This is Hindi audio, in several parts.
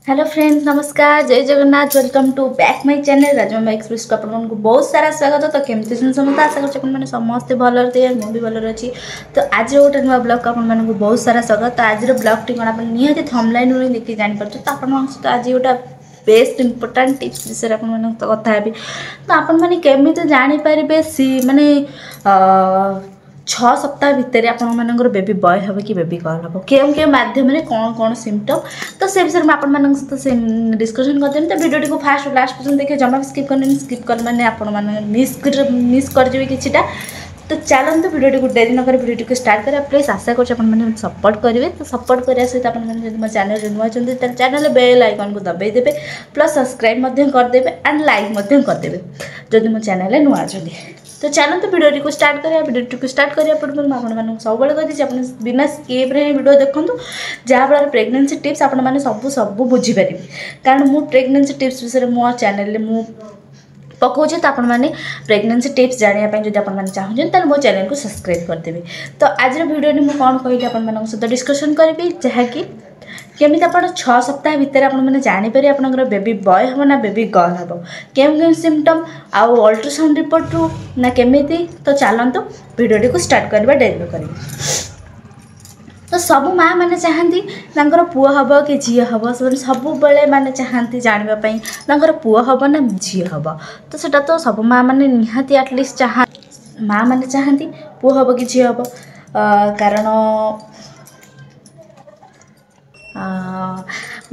हेलो फ्रेंड्स, नमस्कार, जय Jagannath. Welcome to back my channel Rajmama Express को आपको बहुत सारा स्वागत। तो केमती समस्त आशा कर समस्ते भल थे, मुझे भल अच्छी। तो आज गोटे नुआ ब्लॉग को आपको बहुत सारा स्वागत। तो आज ब्लॉग टी कौन आप निहाती थंबनेल रू देखिए जापर। तो आपन सहित आज गोटे बेस्ट इंपोर्टाट टिप्स विषय कथा हेबी। तो आपने केमी जापर सी माने 6 सप्ताह भितर आपर बेबी बॉय हम कि बेबी गर्ल हम के माध्यम कौन कौन सिम्पटम। तो से विषय में आपण सहित डिस्कसन करदेवी। तो वीडियो को फास्ट लास्ट पर्यटन देखिए, जमा भी स्किप करनी। स्किप कर मैंने मिस करदेवी किटा। तो चलते वीडियो को डेरी नक वीडियो को स्टार्ट करें। प्लीज आशा कर सपोर्ट करेंगे। तो सपोर्ट करने सहित आप मो चैनल नुआ तो चैनल बेल आइकन को दबाई देवे, प्लस सब्सक्राइब करदेवे एंड लाइक करदेवे जदि मो चैनल नुआ अच्छे। तो चलते वीडियो को स्टार्ट करें। वीडियो को स्टार्ट करिया पूर्व मुझे सब कही बिना स्किप रे वीडियो देखूँ, जहाँफल प्रेगनेंसी टिप्स आपने सब बुझीपारे। कारण मु प्रेगनेंसी टिप्स विषय मो चैनल मु पकाऊे। तो आपने प्रेगनेंसी टिप्स जानापी जब आपने चाहते हैं मो चैनल को सब्सक्राइब करदेवी। तो आज वीडियो में कौन कहली आप सहित डिस्कसन करी जहाँकि केमी आप 6 सप्ताह भितर आपने जापर आपंकर बेबी बॉय हम ना बेबी गर्ल हम केम सिम्पटम आउ अल्ट्रासाउंड रिपोर्ट रू ना केमिति। तो चलते वीडियो को स्टार्ट करवा डेरी कर। तो सब माँ मैंने चाहती पुओ हम कि झी हम सब बेले मैंने चाहती जानापी पुओ हम ना झी हम। तो सेटा तो सब माँ मैंने निहाती एटलिस्ट माँ मैंने चाहती पुओ हम कि झी हम। कारण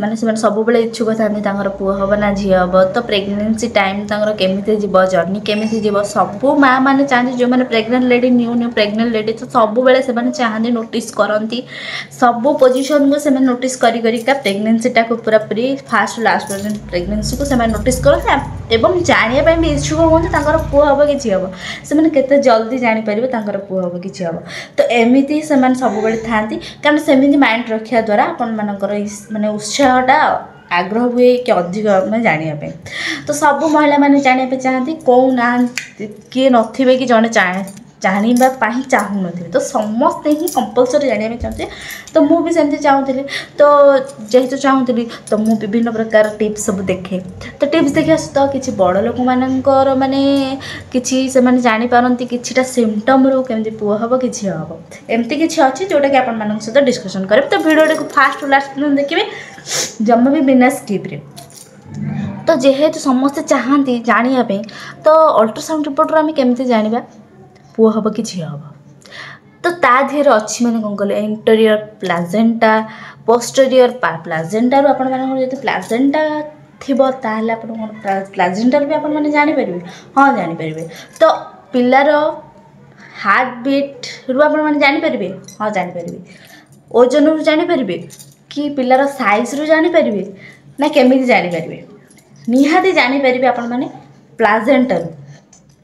माने से सब इच्छुक था पुओ हम ना झी हम। तो प्रेगनेंसी टाइम केमी जीव जर्नी केमी जीव सब माँ मैंने चाहती जो मैंने pregnant lady new pregnant lady. तो सब बेले से चाहती नोटिस करती सब पोजिशन को से नोटिस करिका प्रेगनेंसीटा को पूरा पूरी फास्ट लास्ट पर्यटन प्रेगनेंसी को से नोटिस करते एवं जानापी भी इच्छुक होती पुओ हम कि झी हम। से केते जल्दी जापर पुओ हम कि झी हम। तो एमती से सब था कारण सेमती माइंड रखा द्वारा आपण माने उत्साहटा आग्रह हुए कि अधिक मैं जानापी। तो सब महिला मैंने जानापी चाहती कौन ना किए नथिबे कि जड़े जानापी चाहून। तो समस्ते ही कंपलसरी जानापी चाहते। तो मुझे सेमती चाहूली। तो जेहेतु चाहूली तो मुझे विभिन्न प्रकार टिप्स सब देखे। तो टिप्स देखा सहित किसी बड़ लोक मानकर माने किसी से जापारती किटा सिम्पटम रू केमती पुओ हम कि झी हम एमती किसी अच्छी जोटा कि आप सहित डिस्कसन करें। तो वीडियो को फास्ट लास्ट देखिए, जमा भी बिना स्किप रे। तो जेहेतु समस्ते चाहती जानापी तो अल्ट्रासाउंड रिपोर्ट आम केमती जाना पुओ हम कि झी हम। तो तादेह अच्छी मैंने कौन कले इंटीरियर प्लाजेंटा पोस्टीरियर प्लाजेंटा रू आप प्लाजेंटा थी ताल प्लाजेंटा भी आपने जापर। हाँ जापर। तो पिलार हार्ट बीट रू आपने जापर। हाँ जापर। ओजन रू जापर कि पिलार साइज रू जापर ना केमी जापर निहाती जापर आपने प्लाजेंटा रू।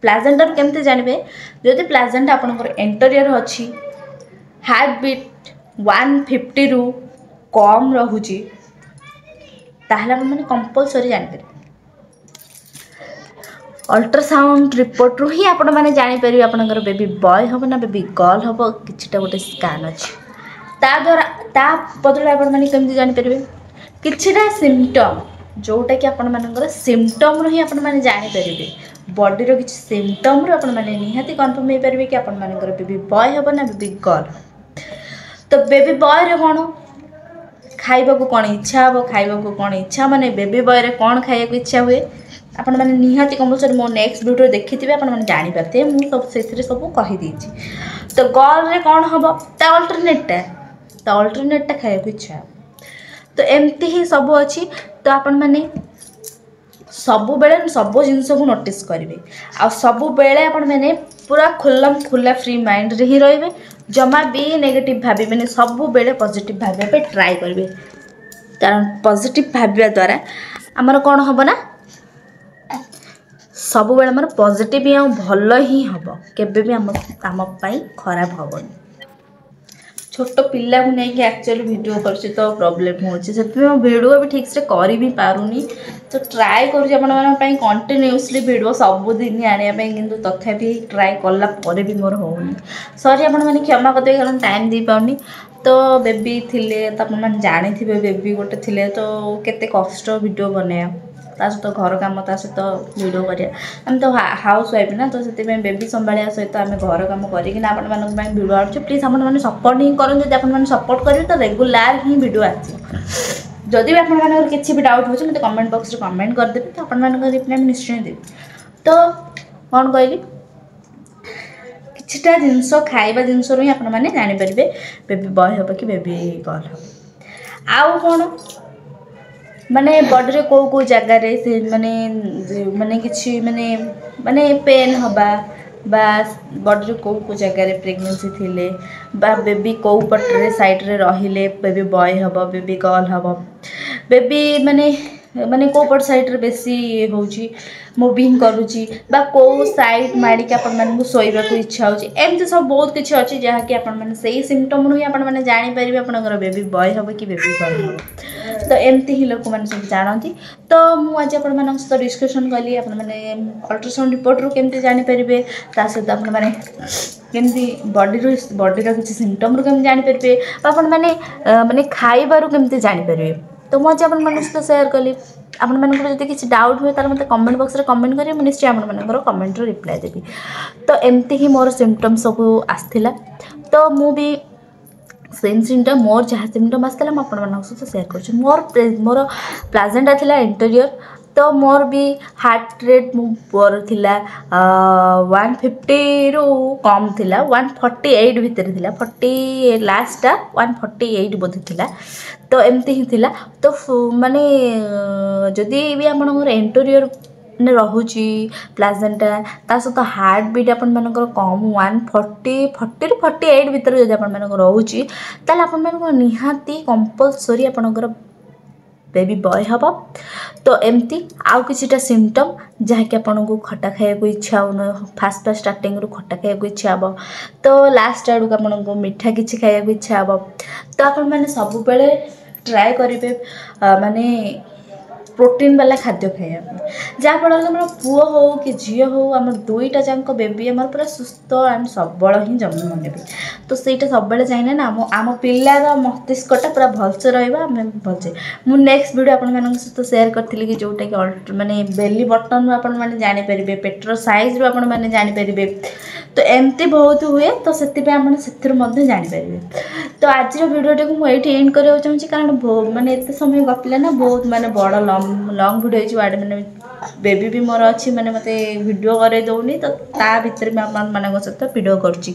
प्लाजेंटा रू केमती जानवे जदि प्लाजेंटा आपनकर इंटीरियर अच्छी हार्ट बीट 150 रू कम रहुची ताहले मैंने कंपलसरी जापर। अल्ट्रासाउंड रिपोर्ट रू ही आपण मैंने जापर आपनकर बेबी बॉय हम ना बेबी गर्ल हम किछिटा गोटे स्कैन अच्छी। ता द्वारा ता बदले आपने केमती जापर किछिटा सिम्पटम जोटा कि आपर सिम्पटम रू ही आपने जापर बॉडी रो किसी सिम्पटम रू आपने निहाती कन्फर्म हो पारे कि आपर बेबी बॉय हम ना बेबी गर्ल। तो बेबी बॉय रे कौन खाइबा को कौन इच्छा हम खाइबा को कौन इच्छा माने बेबी बॉय रे कौन खाइबा को इच्छा हुए आपण मैंने निहाती कंपलसरी मो नेक्स्ट वीडियो देखी थे आपने जापारे मुझे सब से सब कहीदे। तो गर्ल रे कौन हम तो अल्टरनेटा खाइबा को इच्छा। तो एमती ही सब अच्छी। तो आपण मैंने सबु बेले सब जिनस को नोटिस करेंगे आ सबु बेले आपण मैंने पूरा खुल्लम खुला फ्री माइंड रे ही रहिबे। जमा भी नेगेटिव भावे सबु बेले पॉजिटिव भावे पे ट्राई करेंगे। कारण पॉजिटिव भाविया द्वारा आमर कौन हम ना सब बेले आमर पॉजिटिव ही भल ही हम केबे भी आम खराब हेनी। छोट पिला को नहीं एक्चुअली वीडियो कर तो प्रॉब्लम हो वीडियो भी ठीक से कर भी पारुनी तो ट्राए कर कंटिन्यूअसली वीडियो सबुदिन आने कि तथापि ट्राए कला भी मोर होनी सॉरी आपण मैंने क्षमा करदे कारण टाइम दे पाउनी तो बेबी थिले तो अपन जानी थे बेबी गोटे थिले तो केते कष्ट वीडियो बने ता सहित घर कम ता सहित वीडियो करें तो हाउस वाइफ ना तो से बेबी संभालिया सहित आम घर कम करना आपण वीडियो आछे प्लीज आपने सपोर्ट ही करें जब आप सपोर्ट करेंगे तो रेगुलर ही वीडियो आसो जदि भी आप किसी भी डाउट हो मतलब कमेंट बॉक्स में कमेंट करदेवी तो आप रिप्लाई निश्चय देवी तो कौन कहली किछटा जिनस खाइबा जिनस ही आपने जानीपारे बेबी बॉय हम कि बेबी गर्ल हम आउ कौन माने बॉडी रे को जगार से माने माने किछि माने माने पेन हबा बा बॉडी रे को जगार प्रेगनेंसी थिले बा बेबी को पटरे साइड रे रहिले बेबी बॉय हबो बेबी गर्ल हबो बेबी माने माने को पट साइड रे बेसी होउची मूविंग करूची बा को साइड माड़ी के अपन मन को सोइबा को इच्छा होची एमती सब बहुत किछि अछि जहा कि अपन मन सेही सिम्पटम नु अपन मन जानि परिबे आपनकर बेबी बॉय हबो कि बेबी गर्ल हबो तो एमती ही लोक मन सब जानती तो मु आज अपन मन सहित डिस्कशन कली अपन माने अल्ट्रासाउंड रिपोर्ट रो केमती जानि परिबे ता सहित अपन माने केमती बॉडी रो किछि सिम्पटम रो केमती जानि परिबे अपन माने माने खाइबा रो केमती जानि परिबे तो मु आज अपन मन सहित शेयर कली आपण मानकर जदि किसी डाउट हुए तार मते कमेंट बॉक्स रे कमेंट करिए मैं निश्चय आपण मानकर कमेंट रो रिप्लाई देबी तो एमती ही मोर सिम्पटम सब आसथिला तो मु भी सेम सिम्पटम मोर जहाँ सिम्पटम आसला मैं आपण मानक सहित शेयर कर मोर प्लाजेंटा थिला इंटीरियर तो मोर भी हार्ट रेट मोर थिला 150 रु कम थिला 148 भितर थिला 40 लास्टा 148 बोध थिला तो एमती ही थिला तो माने जदि भी आपनकर इंटीरियर ने रहुची प्लाजेंटा ता सहित हार्ट बीट अपन मानकर कम 140 रु 48 भितर जदि अपन मानकर रहुची ताले अपन मानकर निहाती कंपलसरी आपनकर बेबी बॉय हबो तो एमती आउ किछिटा सिम्पटम जहाँ कि आपन को खट्टा खाया को इच्छा हो फास्ट स्टार्टिंग रु खट्टा खाया को इच्छा हो तो लास्ट आड़ को आपन को मीठा किछि खाया को इच्छा हो तो आपन माने सब बेले ट्राए करिवे माने प्रोटीन वाला खाद्य खाया जहाँ फल आम पुओ हो कि झी हो आम दुईटा जाक बेबी आम पूरा सुस्थ एंड सबल ही जन्म नेबे तो सहीटा सब चाहिए ना आम पिलार मस्तिष्कटा पूरा भलसे रहा भलसे मु नेक्स्ट वीडियो आपण सहित शेयर करी कि जोटा कि माने बेली बटन आपण मैंने जानीपारे पेटर साइज रू आपण मैंने जानीपारे तो एमती बहुत हुए तो से जानीपारे तो आज वीडियो को मुझे एंड करने चाहिए कारण माने एत समय गपिला ना बहुत माने बड़ लॉन्ग वीडियो आड़े मैंने बेबी भी मोर अच्छी मैंने मत वीडियो करे दौनी तो ता भीतर मैं आप सहित वीडियो करुँची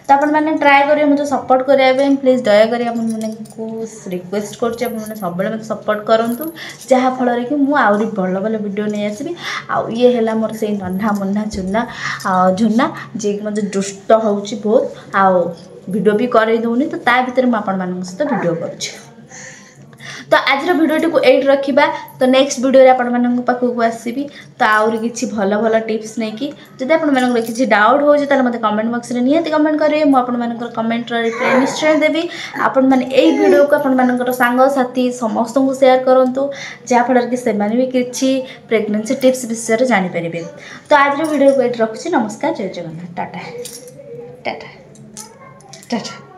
तो आप मैंने ट्राए करेंगे मुझे सपोर्ट करने प्लीज दयाकोरी आपको रिक्वेस्ट करुँचे सब मत सपोर्ट करूँ जहाँफल कि मुझे भल भल वीडियो नहीं आसबि आउ ये है मोर से नन्हा मुन्ना चुना झुना जी मत दुष्ट होची बहुत आउ वीडियो भी करे दौनी तो ता भीतर मुझे आपण सहित वीडियो करुँची तो आज वीडियो को एट रखा तो नेक्स्ट वीडियो आपण पाखक आसबि तो आउरी किसी भल भल टिप्स नहीं कि जब आप किसी डाउट हो मत कमेंट बॉक्स में निहाती कमेंट करेंगे मुझे कमेंट रिप्लाई निश्चय देवी आपण मैंने यही वीडियो को आपण सांग साथी समस्त को शेयर करूँ जहाँफल कि से भी किसी प्रेगनेंसी टिप्स विषय जानीपारे तो आज वीडियो को एट रखुच्छी नमस्कार जय जगन्नाथ टाटा टाटा टाटा।